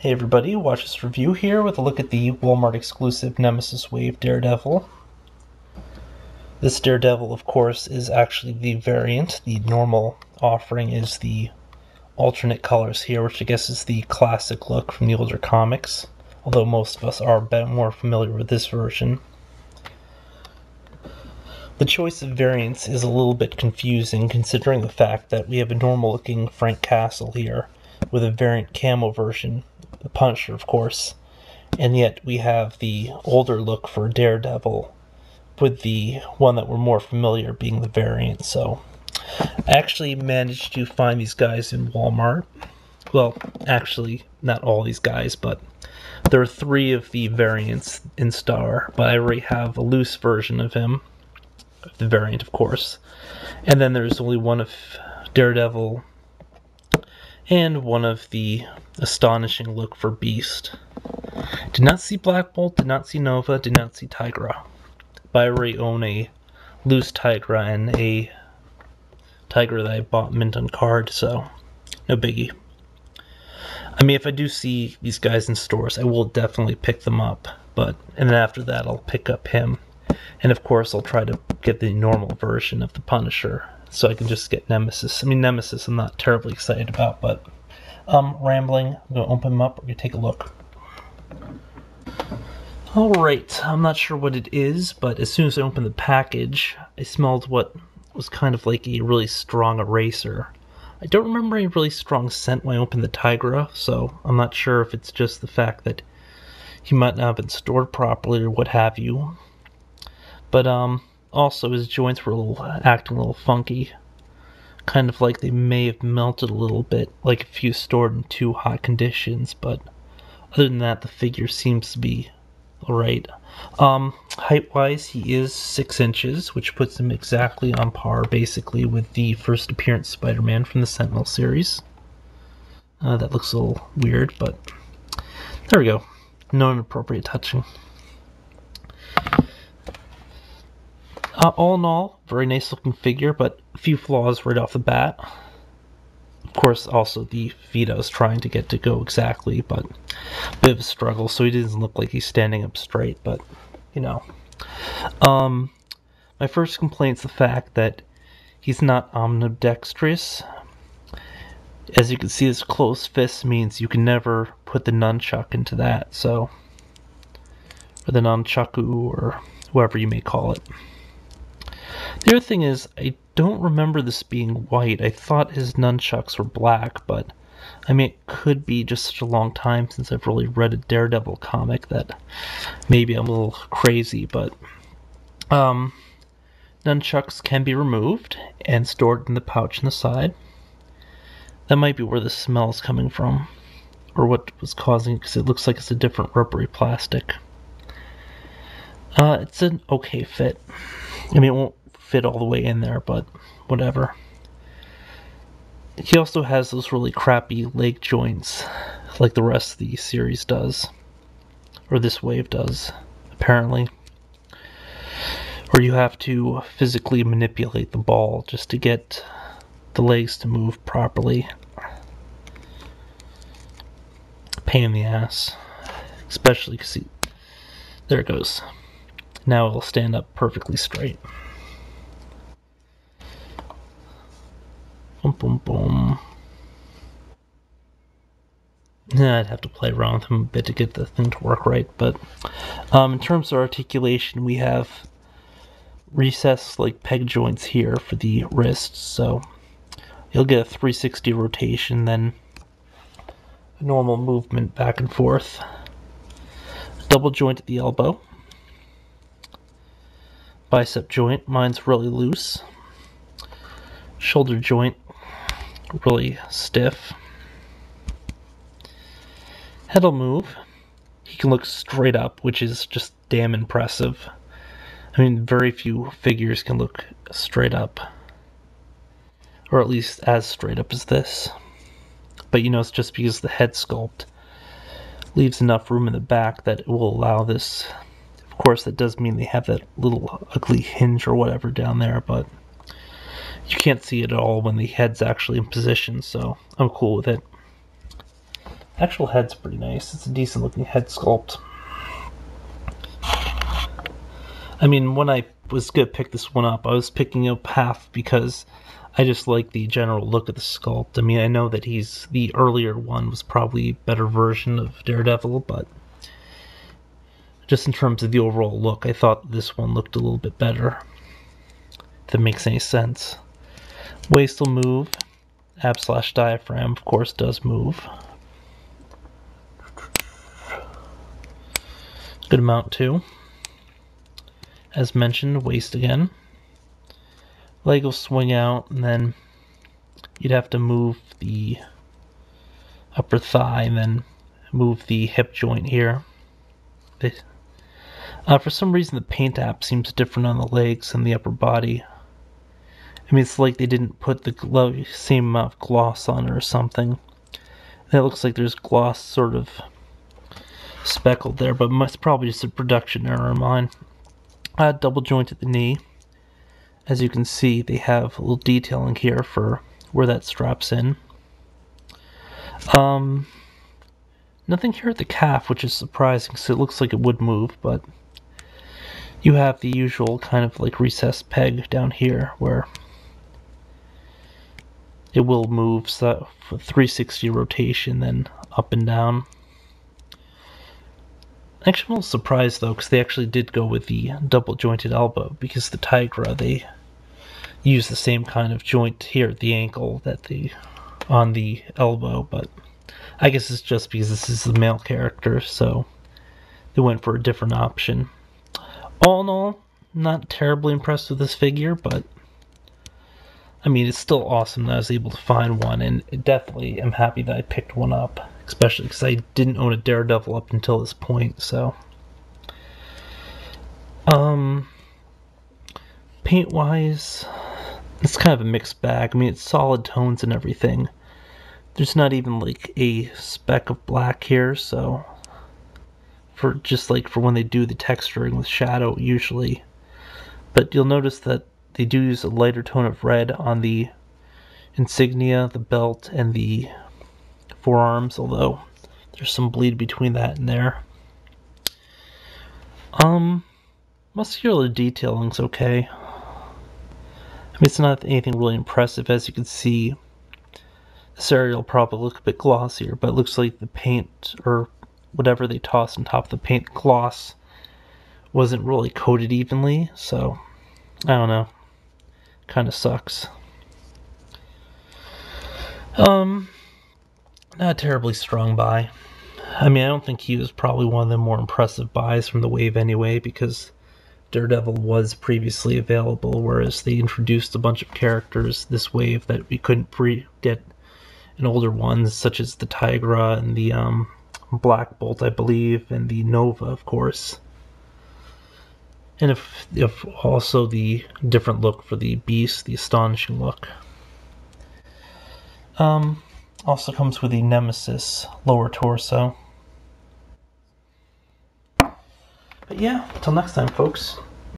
Hey everybody, watch this review here with a look at the Walmart exclusive Nemesis Wave Daredevil. This Daredevil, of course, is actually the variant. The normal offering is the alternate colors here, which I guess is the classic look from the older comics, although most of us are a bit more familiar with this version. The choice of variants is a little bit confusing considering the fact that we have a normal looking Frank Castle here with a variant camo version, the Punisher of course, and yet we have the older look for Daredevil with the one that we're more familiar being the variant. So I actually managed to find these guys in Walmart. Well, actually not all these guys, but there are 3 of the variants in Star, but I already have a loose version of him, the variant of course, and then there's only one of Daredevil and one of the astonishing look for Beast. Did not see Black Bolt, did not see Nova, did not see Tigra, but I already own a loose Tigra and a Tigra that I bought mint on card, so no biggie. I mean, if I do see these guys in stores, I will definitely pick them up, and then after that I'll pick up him. And of course I'll try to get the normal version of the Punisher, so I can just get Nemesis. I mean, Nemesis I'm not terribly excited about, but rambling. I'm going to open them up, we're going to take a look. Alright, I'm not sure what it is, but as soon as I opened the package, I smelled what was kind of like a really strong eraser. I don't remember any really strong scent when I opened the Tigra, so I'm not sure if it's just the fact that he might not have been stored properly or what have you. But also his joints were acting a little funky, kind of like they may have melted a little bit, like if he was stored in too hot conditions. But other than that, the figure seems to be alright. Height-wise, he is 6 inches, which puts him exactly on par, basically, with the first appearance Spider-Man from the Sentinel series. That looks a little weird, but there we go. No inappropriate touching. All in all, very nice looking figure, but a few flaws right off the bat. Of course, also the feet I was trying to get to go exactly, but a bit of a struggle, so he doesn't look like he's standing up straight, but, you know. My first complaint's the fact that he's not omnidextrous. As you can see, this closed fist means you can never put the nunchuck into that, so, or the nunchaku, or whatever you may call it. The other thing is, I don't remember this being white. I thought his nunchucks were black, but I mean, it could be just such a long time since I've really read a Daredevil comic that maybe I'm a little crazy, but nunchucks can be removed and stored in the pouch on the side. That might be where the smell is coming from, or what was causing it, because it looks like it's a different rubbery plastic. It's an okay fit. I mean, it won't fit all the way in there, but whatever. He also has those really crappy leg joints, like the rest of the series does, or this wave does, apparently, where you have to physically manipulate the ball just to get the legs to move properly. Pain in the ass, especially because there it goes. Now it'll stand up perfectly straight. Boom, boom, boom. Yeah, I'd have to play around with him a bit to get the thing to work right, but in terms of articulation, we have recessed like peg joints here for the wrists, so you'll get a 360 rotation, then a normal movement back and forth. Double joint at the elbow. Bicep joint, mine's really loose. Shoulder joint, really stiff. Head'll move. He can look straight up, which is just damn impressive. I mean, very few figures can look straight up. Or at least as straight up as this. But you know, it's just because the head sculpt leaves enough room in the back that it will allow this. Of course, that does mean they have that little ugly hinge or whatever down there, but you can't see it at all when the head's actually in position, so I'm cool with it. Actual head's pretty nice. It's a decent looking head sculpt. I mean, when I was gonna pick this one up, I was picking up half because I just like the general look of the sculpt. I mean, I know that the earlier one was probably a better version of Daredevil, but just in terms of the overall look, I thought this one looked a little bit better. If that makes any sense. Waist will move. Ab/diaphragm, of course, does move. Good amount too. As mentioned, waist again. Leg will swing out, and then you'd have to move the upper thigh and then move the hip joint here. For some reason, the paint app seems different on the legs and the upper body. I mean, it's like they didn't put the same amount of gloss on it or something. And it looks like there's gloss sort of speckled there, but it's probably just a production error of mine. Double joint at the knee. As you can see, they have a little detailing here for where that straps in. Nothing here at the calf, which is surprising, because it looks like it would move, but you have the usual kind of like recessed peg down here where it will move, so for 360 rotation, then up and down. Actually, I'm a little surprised though, because they actually did go with the double jointed elbow, because the Tigra, they use the same kind of joint here at the ankle that on the elbow, but I guess it's just because this is the male character, so they went for a different option. All in all, not terribly impressed with this figure, but I mean, it's still awesome that I was able to find one, and definitely am happy that I picked one up, especially because I didn't own a Daredevil up until this point, so. Paint-wise, it's kind of a mixed bag. I mean, it's solid tones and everything. There's not even like a speck of black here, so for when they do the texturing with shadow usually. But you'll notice that they do use a lighter tone of red on the insignia, the belt, and the forearms, although there's some bleed between that and there. Muscular detailing's okay. I mean, it's not anything really impressive. As you can see, this area will probably look a bit glossier, but it looks like the paint, or whatever they tossed on top of the paint, gloss, wasn't really coated evenly, so I don't know. Kind of sucks. Not a terribly strong buy. I mean, I don't think he was probably one of the more impressive buys from the wave anyway, because Daredevil was previously available, whereas they introduced a bunch of characters this wave that we couldn't get in older ones, such as the Tigra and the Black Bolt, I believe, and the Nova, of course. And if also the different look for the Beast, the Astonishing look. Also comes with the Nemesis lower torso. But yeah, until next time, folks.